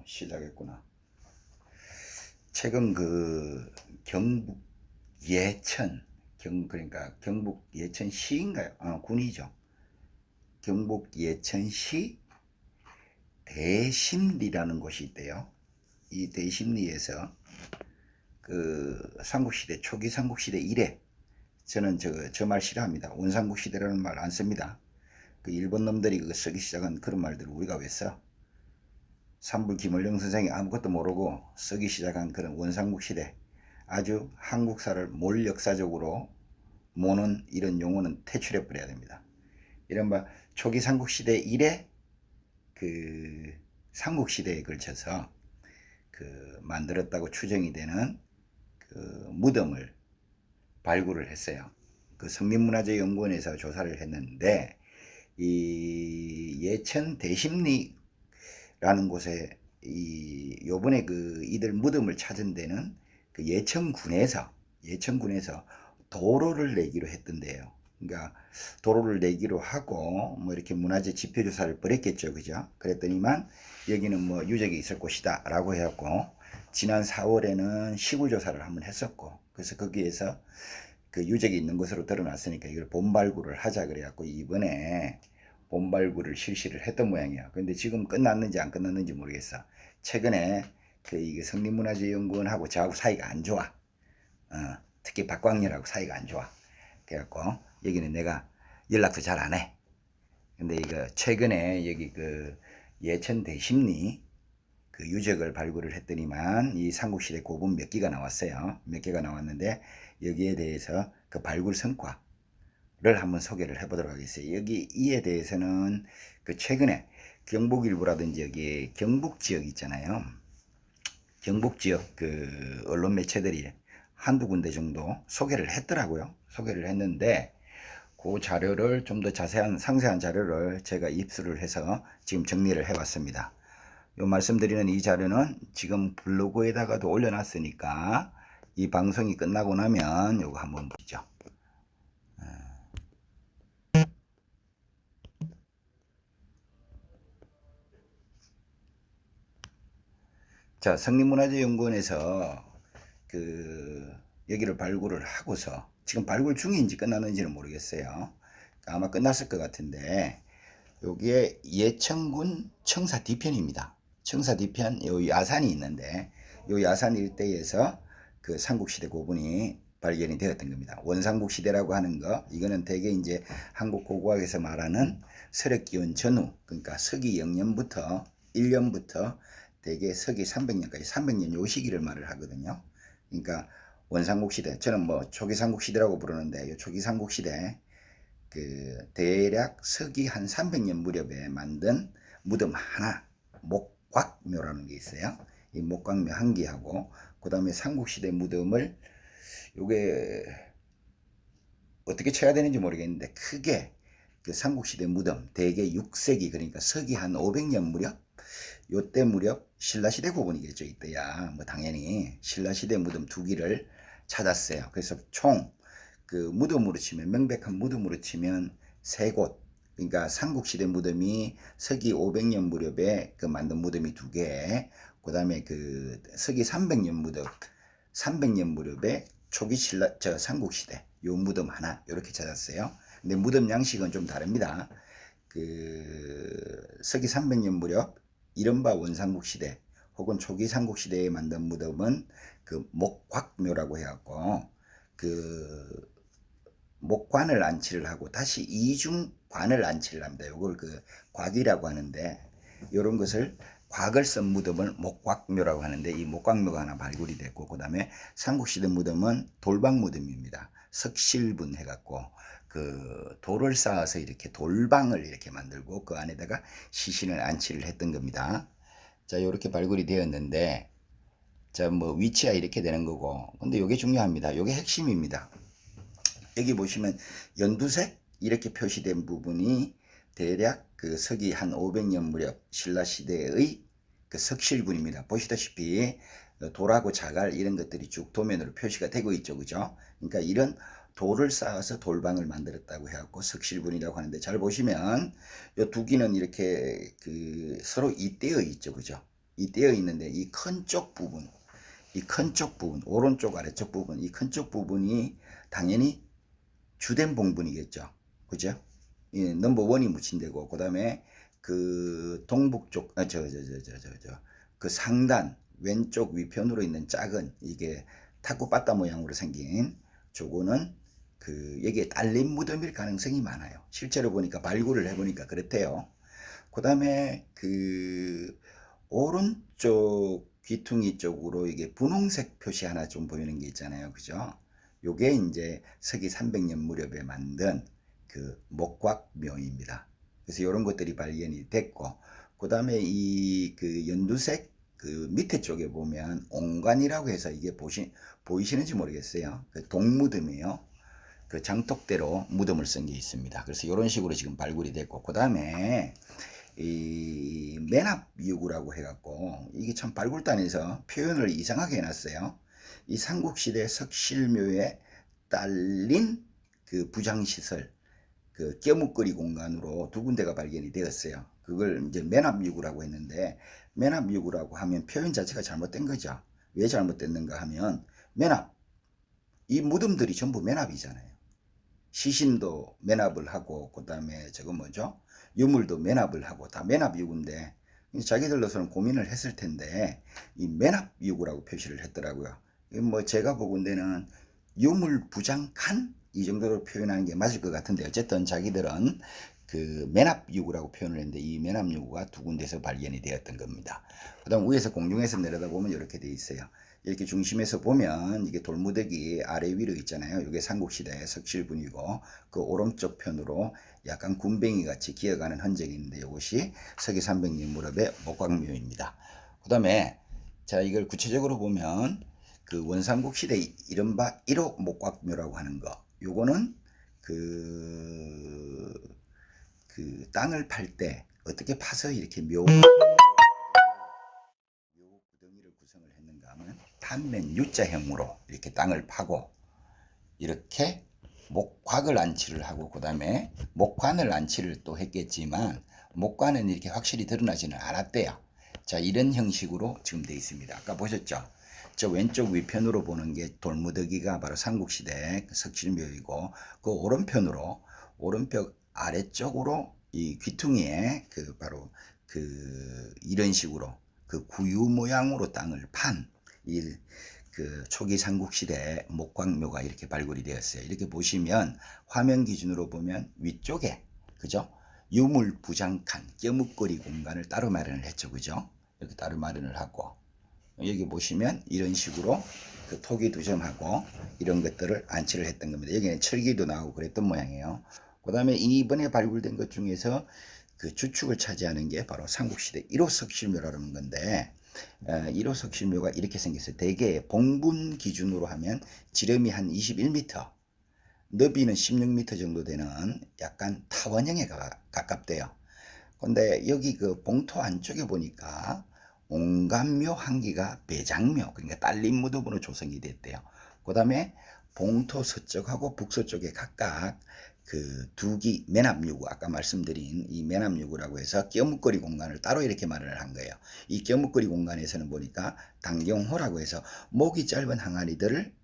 시작했구나. 최근 경북 예천, 그러니까 경북 예천시인가요? 군이죠. 경북 예천시 대심리라는 곳이 있대요. 이 대심리에서 삼국시대, 초기 삼국시대 이래, 저는 저 말 싫어합니다. 원삼국시대라는 말 안 씁니다. 일본 놈들이 쓰기 시작한 그런 말들을 우리가 왜 써? 삼불 김원령 선생이 아무것도 모르고 쓰기 시작한 그런 원삼국시대, 아주 한국사를 몰 역사적으로 모는 이런 용어는 퇴출해 버려야 됩니다. 이른바 초기 삼국시대 이래 삼국시대에 걸쳐서 만들었다고 추정이 되는 무덤을 발굴을 했어요. 성민문화재연구원에서 조사를 했는데, 이 예천 대심리라는 곳에 요번에 이들 무덤을 찾은 데는 예천군에서 도로를 내기로 했던데요. 그러니까 도로를 내기로 하고 뭐 이렇게 문화재 지표 조사를 벌였겠죠, 그죠? 그랬더니만 여기는 뭐 유적이 있을 곳이다 라고 해갖고, 지난 4월에는 시굴 조사를 한번 했었고, 그래서 거기에서 유적이 있는 것으로 드러났으니까 이걸 본발굴을 하자 그래갖고 이번에 본발굴을 실시를 했던 모양이야. 근데 지금 끝났는지 안 끝났는지 모르겠어. 최근에 이게 성림문화재연구원하고 저하고 사이가 안 좋아. 특히 박광렬하고 사이가 안 좋아. 그래갖고 여기는 내가 연락도 잘 안 해. 근데 이거 최근에 여기 예천 대심리 유적을 발굴을 했더니만 이 삼국시대 고분 몇 개가 나왔어요. 몇 개가 나왔는데 여기에 대해서 발굴 성과를 한번 소개를 해보도록 하겠어요. 이에 대해서는 최근에 경북일보라든지 여기 경북 지역 있잖아요. 경북 지역 언론 매체들이 한두 군데 정도 소개를 했더라고요. 소개를 했는데 그 자료를 좀 더 상세한 자료를 제가 입수를 해서 지금 정리를 해봤습니다. 요 말씀드리는 이 자료는 지금 블로그에다가도 올려놨으니까 이 방송이 끝나고 나면 요거 한번 보시죠. 자, 성림문화재연구원에서 여기를 발굴을 하고서 지금 발굴 중인지 끝났는지는 모르겠어요. 아마 끝났을 것 같은데, 여기에 예천군 청사 뒤편입니다. 청사 뒤편 요 야산이 있는데, 요 야산 일대에서 삼국시대 고분이 발견이 되었던 겁니다. 원삼국시대라고 하는 거, 이거는 대개 이제 한국 고고학에서 말하는 서력기원 전후, 그러니까 서기 0년부터 1년부터 대개 서기 300년까지 300년 요 시기를 말을 하거든요. 그러니까 원삼국시대, 저는 뭐 초기 삼국시대라고 부르는데, 요 초기 삼국시대 대략 서기 한 300년 무렵에 만든 무덤 하나, 목곽묘라는 게 있어요. 이 목곽묘 한 개하고, 그 다음에 삼국시대 무덤을 요게 어떻게 쳐야 되는지 모르겠는데, 크게 삼국시대 무덤 대개 6세기, 그러니까 서기 한 500년 무렵, 요때 무렵 신라시대 고분이겠죠. 이때야 뭐 당연히 신라시대 무덤 2개를 찾았어요. 그래서 총 무덤으로 치면, 명백한 무덤으로 치면 3곳, 그러니까 삼국시대 무덤이 서기 500년 무렵에 만든 무덤이 2개, 그 다음에 서기 300년 무덤, 300년 무렵에 초기 삼국시대 요 무덤 하나, 이렇게 찾았어요. 근데 무덤 양식은 좀 다릅니다. 서기 300년 무렵 이른바 원삼국시대 혹은 초기 삼국시대에 만든 무덤은 목곽묘라고 해갖고 목관을 안치를 하고 다시 이중관을 안치를 합니다. 이걸 곽이라고 하는데, 이런 것을 곽을 쓴 무덤을 목곽묘라고 하는데, 이 목곽묘가 하나 발굴이 됐고, 그 다음에 삼국시대 무덤은 돌방무덤입니다. 석실분 해갖고 돌을 쌓아서 이렇게 돌방을 이렇게 만들고 그 안에다가 시신을 안치를 했던 겁니다. 자, 이렇게 발굴이 되었는데, 자, 뭐 위치가 이렇게 되는 거고, 근데 이게 중요합니다. 이게 핵심입니다. 여기 보시면 연두색 이렇게 표시된 부분이 대략 서기 한 500년 무렵 신라시대의 석실군입니다. 보시다시피 돌하고 자갈 이런 것들이 쭉 도면으로 표시가 되고 있죠, 그죠? 그러니까 이런 돌을 쌓아서 돌방을 만들었다고 해갖고 석실군이라고 하는데, 잘 보시면 이 2개는 이렇게 서로 잇대어 있죠, 그죠? 이 떼어 있는데 이 큰 쪽 부분, 이 큰 쪽 부분, 오른쪽 아래쪽 부분, 이 큰 쪽 부분이 당연히 주된 봉분이겠죠. 그죠? 이 넘버 원이 묻힌되고, 그 다음에 그 동북쪽, 그 상단 왼쪽 위편으로 있는 작은 이게 타코바타 모양으로 생긴 저거는 그 여기에 딸린 무덤일 가능성이 많아요. 실제로 보니까 발굴을 해보니까 그렇대요. 그 다음에 그 오른쪽 귀퉁이 쪽으로 이게 분홍색 표시 하나 좀 보이는 게 있잖아요. 그죠? 요게 이제 서기 300년 무렵에 만든 그 목곽묘입니다. 그래서 이런 것들이 발견이 됐고, 그 다음에 이 그 연두색 그 밑에 쪽에 보면 옹관이라고 해서 이게 보이시는지 모르겠어요. 그 동무덤이에요. 그 장독대로 무덤을 쓴 게 있습니다. 그래서 이런 식으로 지금 발굴이 됐고, 그 다음에 이 맨앞유구라고 해갖고 이게 참 발굴단에서 표현을 이상하게 해놨어요. 이 삼국시대 석실묘에 딸린 그 부장시설, 그 껴묵거리 공간으로 두 군데가 발견이 되었어요. 그걸 이제 맨앞유구라고 했는데, 맨앞유구라고 하면 표현 자체가 잘못된 거죠. 왜 잘못됐는가 하면 맨앞, 이 무덤들이 전부 맨앞이잖아요. 시신도 맨앞을 하고, 그 다음에 저거 뭐죠? 유물도 맨앞을 하고 다 맨앞유구인데, 자기들로서는 고민을 했을 텐데 이 맨앞유구라고 표시를 했더라고요. 뭐 제가 보건대는 유물 부장칸 이 정도로 표현하는 게 맞을 것 같은데, 어쨌든 자기들은 그 맨앞유구라고 표현을 했는데 이 맨앞유구가 두 군데서 발견이 되었던 겁니다. 그 다음 위에서 공중에서 내려다보면 이렇게 돼 있어요. 이렇게 중심에서 보면 이게 돌무더기 아래 위로 있잖아요. 이게 삼국시대 석실분이고, 그 오른쪽 편으로 약간 군뱅이 같이 기어가는 흔적이 있는데 이것이 서기 300년 무렵의 목곽묘입니다. 그 다음에 자, 이걸 구체적으로 보면 그 원삼국 시대 이른바 1호 목곽묘라고 하는 거, 요거는 그 땅을 팔 때 어떻게 파서 이렇게 묘 구덩이를 구성을 했는가 하면 단면 U자형으로 이렇게 땅을 파고 이렇게 목곽을 안치를 하고, 그 다음에 목관을 안치를 또 했겠지만 목관은 이렇게 확실히 드러나지는 않았대요. 자, 이런 형식으로 지금 되어 있습니다. 아까 보셨죠? 저 왼쪽 위편으로 보는 게 돌무더기가 바로 삼국시대 석실묘이고, 그 오른편으로, 오른벽 아래쪽으로 이 귀퉁이에 그 바로 그 이런 식으로 그 구유 모양으로 땅을 판 그 초기 삼국시대 목곽묘가 이렇게 발굴이 되었어요. 이렇게 보시면 화면 기준으로 보면 위쪽에, 그죠? 유물 부장칸, 껴묵거리 공간을 따로 마련을 했죠. 그죠? 이렇게 따로 마련을 하고, 여기 보시면 이런 식으로 그 토기 두 점하고 이런 것들을 안치를 했던 겁니다. 여기는 철기도 나오고 그랬던 모양이에요. 그 다음에 이번에 발굴된 것 중에서 그 주축을 차지하는 게 바로 삼국시대 1호 석실묘라는 건데, 1호 석실묘가 이렇게 생겼어요. 대개 봉분 기준으로 하면 지름이 한 21m, 너비는 16m 정도 되는 약간 타원형에 가깝대요. 근데 여기 그 봉토 안쪽에 보니까 옹간묘 한 기가 배장묘, 그러니까 딸린 무덤으로 조성이 됐대요. 그 다음에 봉토 서쪽하고 북서쪽에 각각 그 두기 맨앞유구, 아까 말씀드린 이 맨앞유구라고 해서 껴묵거리 공간을 따로 이렇게 마련을 한 거예요. 이 껴묵거리 공간에서는 보니까 당경호라고 해서 목이 짧은 항아리들을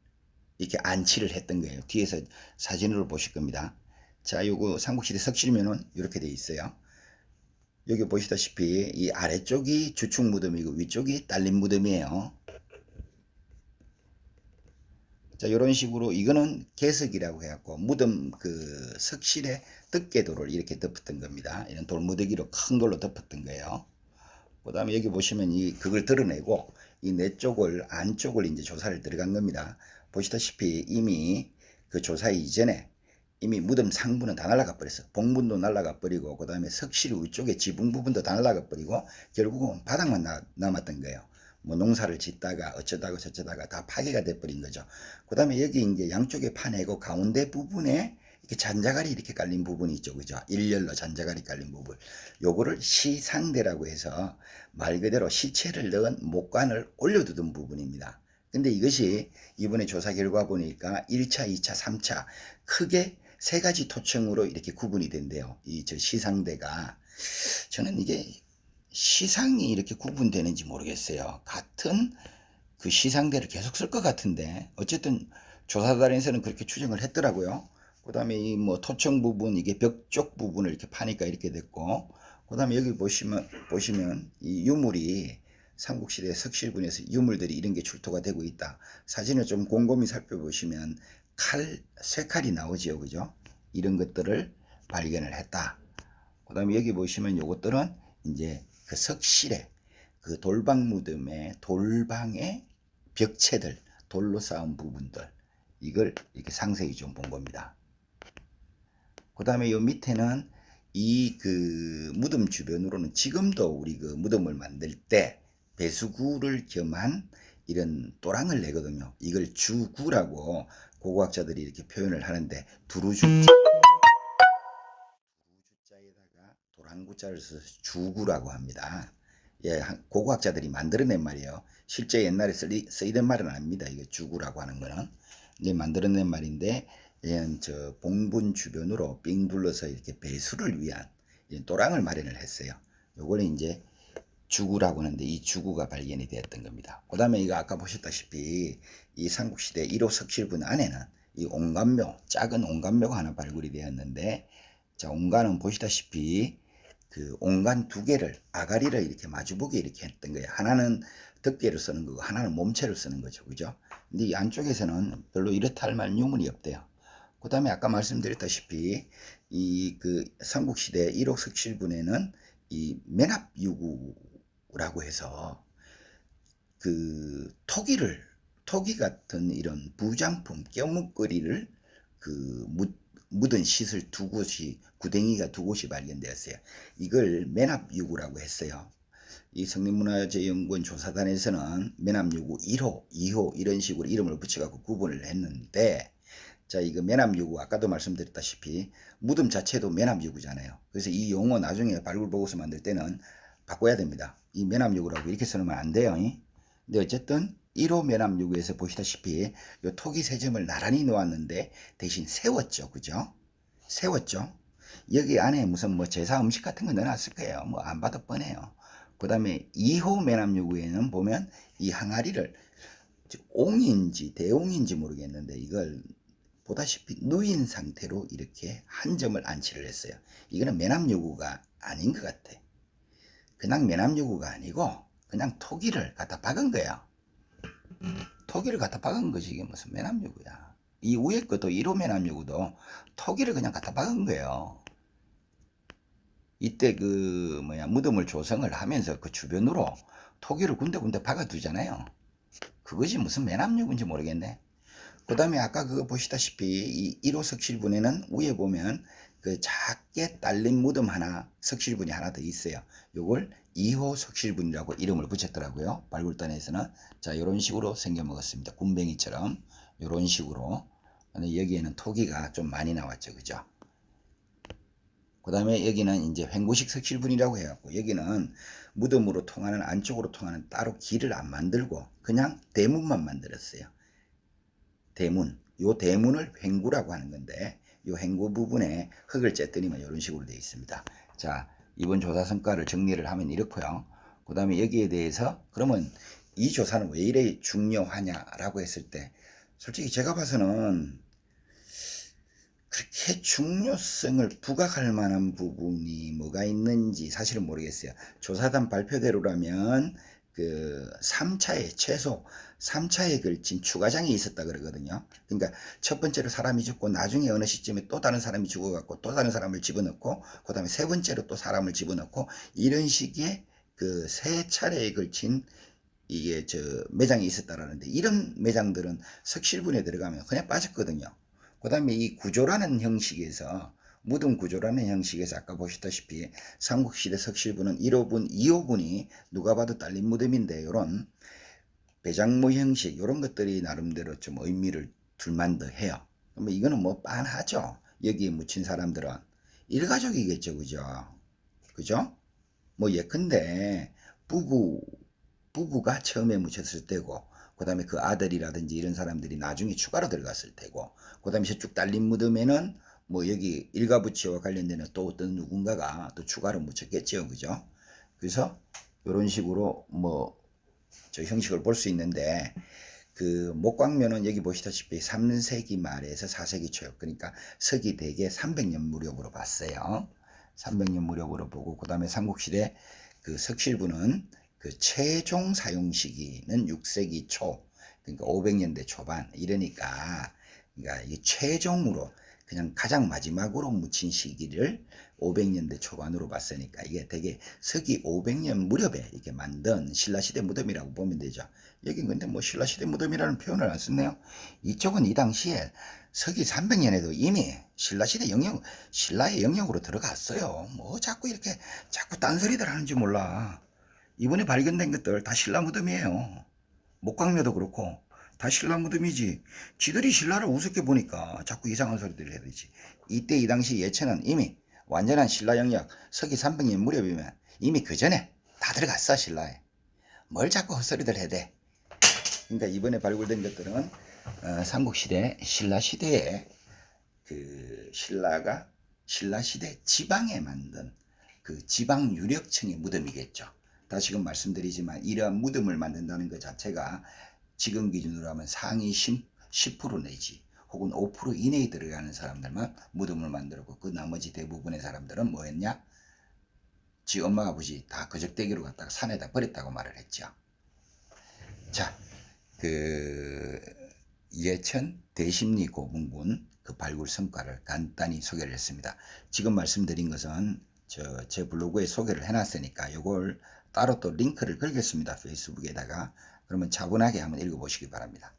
이렇게 안치를 했던 거예요. 뒤에서 사진으로 보실 겁니다. 자, 요거 삼국시대 석실묘는 이렇게 돼 있어요. 여기 보시다시피 이 아래쪽이 주축 무덤이고 위쪽이 딸린 무덤이에요. 자, 이런 식으로 이거는 개석이라고 해갖고 무덤 그 석실의 덮개돌을 이렇게 덮었던 겁니다. 이런 돌무더기로 큰 돌로 덮었던 거예요. 그 다음에 여기 보시면 그걸 드러내고 이 내 쪽을 안쪽을 이제 조사를 들어간 겁니다. 보시다시피 이미 그 조사 이전에 이미 무덤 상부는 다 날아가 버렸어. 봉분도 날아가 버리고, 그 다음에 석실 위쪽에 지붕 부분도 다 날아가 버리고, 결국은 바닥만 남았던 거예요. 뭐 농사를 짓다가 어쩌다가 저쩌다가 다 파괴가 돼 버린 거죠. 그 다음에 여기 이제 양쪽에 파내고 가운데 부분에 이렇게 잔자갈이 이렇게 깔린 부분이 있죠. 그죠? 일렬로 잔자갈이 깔린 부분. 요거를 시상대라고 해서 말 그대로 시체를 넣은 목관을 올려두던 부분입니다. 근데 이것이 이번에 조사 결과 보니까 1차, 2차, 3차 크게 세 가지 토층으로 이렇게 구분이 된대요. 이 저 시상대가. 저는 이게 시상이 이렇게 구분되는지 모르겠어요. 같은 그 시상대를 계속 쓸 것 같은데 어쨌든 조사단에서는 그렇게 추정을 했더라고요. 그 다음에 이 뭐 토청 부분 이게 벽 쪽 부분을 이렇게 파니까 이렇게 됐고, 그 다음에 여기 보시면 이 유물이 삼국시대 석실분에서 유물들이 이런 게 출토가 되고 있다. 사진을 좀 곰곰이 살펴보시면 쇠칼이 나오지요, 그죠? 이런 것들을 발견을 했다. 그 다음에 여기 보시면 요것들은 이제 그 석실의 그 돌방 무덤의 돌방의 벽체들, 돌로 쌓은 부분들, 이걸 이렇게 상세히 좀 본 겁니다. 그 다음에 요 밑에는 이 그 무덤 주변으로는 지금도 우리 그 무덤을 만들 때 배수구를 겸한 이런 또랑을 내거든요. 이걸 주구라고 고고학자들이 이렇게 표현을 하는데, 두루주자에다가 도랑구자를 써서 주구라고 합니다. 예, 고고학자들이 만들어낸 말이에요. 실제 옛날에 쓰이던 말은 아닙니다. 이거 주구라고 하는 거는. 이제 만들어낸 말인데, 저 봉분 주변으로 삥 둘러서 이렇게 배수를 위한 또랑을 마련을 했어요. 요거는 이제 주구라고 하는데, 이 주구가 발견이 되었던 겁니다. 그 다음에 이거 아까 보셨다시피 이 삼국시대 1호 석실분 안에는 이 옹간묘, 작은 옹간묘가 하나 발굴이 되었는데, 자, 옹간은 보시다시피 그 옹간 두 개를, 아가리를 이렇게 마주보게 이렇게 했던 거예요. 하나는 덮개를 쓰는 거고 하나는 몸체를 쓰는 거죠, 그죠? 근데 이 안쪽에서는 별로 이렇다 할 만한 유물이 없대요. 그 다음에 아까 말씀드렸다시피 이 그 삼국시대 1호 석실분에는 이 매납유구라고 해서 그 토기 같은 이런 부장품, 껴묵거리를 그 묻은 싯을 두 곳이, 구덩이가 두 곳이 발견되었어요. 이걸 매납유구라고 했어요. 이 성림문화재연구원 조사단에서는 매납유구 1호, 2호 이런 식으로 이름을 붙여갖고 구분을 했는데, 자, 이거 매납유구 아까도 말씀드렸다시피 무덤 자체도 매납유구잖아요. 그래서 이 용어 나중에 발굴보고서 만들 때는 바꿔야 됩니다. 이 매납유구라고 이렇게 써놓으면 안 돼요. 근데 어쨌든 1호 매납유구에서 보시다시피 요 토기 세 점을 나란히 놓았는데 대신 세웠죠, 그죠? 세웠죠. 여기 안에 무슨 뭐 제사 음식 같은 거 넣어놨을 거예요. 뭐 안 봐도 뻔해요. 그 다음에 2호 매납유구에는 보면 이 항아리를 옹인지 대옹인지 모르겠는데 이걸 보다시피 누인 상태로 이렇게 한 점을 안치를 했어요. 이거는 매납유구가 아닌 것 같아. 그냥 매납유구가 아니고 그냥 토기를 갖다 박은 거야. 토기를 갖다 박은 거지. 이게 무슨 매납유구야. 이 위에 것도 1호 매납유구도 토기를 그냥 갖다 박은 거예요. 이때 그 무덤을 조성을 하면서 그 주변으로 토기를 군데군데 박아두잖아요. 그것이 무슨 매납유구인지 모르겠네. 그 다음에 아까 그거 보시다시피 이 1호 석실분에는 위에 보면 그 작게 딸린 무덤 하나, 석실분이 하나 더 있어요. 요걸 2호 석실분이라고 이름을 붙였더라고요. 발굴단에서는. 자, 이런 식으로 생겨 먹었습니다. 군뱅이처럼 이런 식으로. 근데 여기에는 토기가 좀 많이 나왔죠, 그죠? 그 다음에 여기는 이제 횡구식 석실분이라고 해갖고, 여기는 무덤으로 통하는, 안쪽으로 통하는 따로 길을 안 만들고 그냥 대문만 만들었어요. 대문, 요 대문을 횡구라고 하는 건데, 요 횡구 부분에 흙을 쬐뜨리면 이런 식으로 되어 있습니다. 자, 이번 조사 성과를 정리를 하면 이렇고요. 그 다음에 여기에 대해서 그러면 이 조사는 왜 이래 중요하냐라고 했을 때, 솔직히 제가 봐서는 그렇게 중요성을 부각할 만한 부분이 뭐가 있는지 사실은 모르겠어요. 조사단 발표대로라면 그 3차에 최소 3차에 걸친 추가장이 있었다 그러거든요. 그러니까 첫 번째로 사람이 죽고 나중에 어느 시점에 또 다른 사람이 죽어갖고 또 다른 사람을 집어넣고 그 다음에 세 번째로 또 사람을 집어넣고 이런 식의 그 세 차례에 걸친 이게 저 매장이 있었다라는데, 이런 매장들은 석실분에 들어가면 그냥 빠졌거든요. 그 다음에 이 구조라는 형식에서, 무덤 구조라는 형식에서 아까 보시다시피 삼국시대 석실분은 1호분, 2호분이 누가 봐도 딸린 무덤인데, 이런 배장모 형식 이런 것들이 나름대로 좀 의미를 둘만더 해요. 그러면 이거는 뭐 빤하죠. 여기에 묻힌 사람들은 일가족이겠죠, 그죠? 그죠? 뭐 예컨대 부부가 처음에 묻혔을 때고, 그 다음에 그 아들이라든지 이런 사람들이 나중에 추가로 들어갔을 테고, 그 다음에 저쭉 딸린 무덤에는 뭐 여기 일가부치와 관련되는 또 어떤 누군가가 또 추가로 묻혔겠죠, 그죠? 그래서 이런 식으로 뭐 저 형식을 볼 수 있는데, 그 목광묘는 여기 보시다시피 3세기 말에서 4세기 초, 그러니까 서기 대개 300년 무렵으로 봤어요. 300년 무렵으로 보고, 그 다음에 삼국시대 그 석실부는 그 최종 사용 시기는 6세기 초, 그러니까 500년대 초반 이러니까, 그러니까 이 최종으로 그냥 가장 마지막으로 묻힌 시기를 500년대 초반으로 봤으니까 이게 되게 서기 500년 무렵에 이렇게 만든 신라시대 무덤이라고 보면 되죠. 여긴 근데 뭐 신라시대 무덤이라는 표현을 안 썼네요. 이쪽은 이 당시에 서기 300년에도 이미 신라시대 영역, 신라의 영역으로 들어갔어요. 뭐 자꾸 이렇게 자꾸 딴소리들 하는지 몰라. 이번에 발견된 것들 다 신라 무덤이에요. 목광묘도 그렇고 다 신라 무덤이지. 지들이 신라를 우습게 보니까 자꾸 이상한 소리들을 해야 되지. 이때 이 당시 예천은 이미 완전한 신라 영역, 서기 300년 무렵이면 이미 그 전에 다 들어갔어, 신라에. 뭘 자꾸 헛소리들 해야 돼. 그러니까 이번에 발굴된 것들은 삼국시대 신라시대에 그 신라가 신라시대 지방에 만든 그 지방 유력층의 무덤이겠죠. 다시금 말씀드리지만 이러한 무덤을 만든다는 것 자체가 지금 기준으로 하면 상위 10% 내지 혹은 5% 이내에 들어가는 사람들만 무덤을 만들고, 그 나머지 대부분의 사람들은 뭐였냐? 지 엄마 아버지 다 거적대기로 갖다가 산에다 버렸다고 말을 했죠. 자, 그 예천 대심리 고분군 그 발굴 성과를 간단히 소개를 했습니다. 지금 말씀드린 것은 제 블로그에 소개를 해놨으니까 이걸 따로 또 링크를 걸겠습니다. 페이스북에다가. 그러면 차분하게 한번 읽어보시기 바랍니다.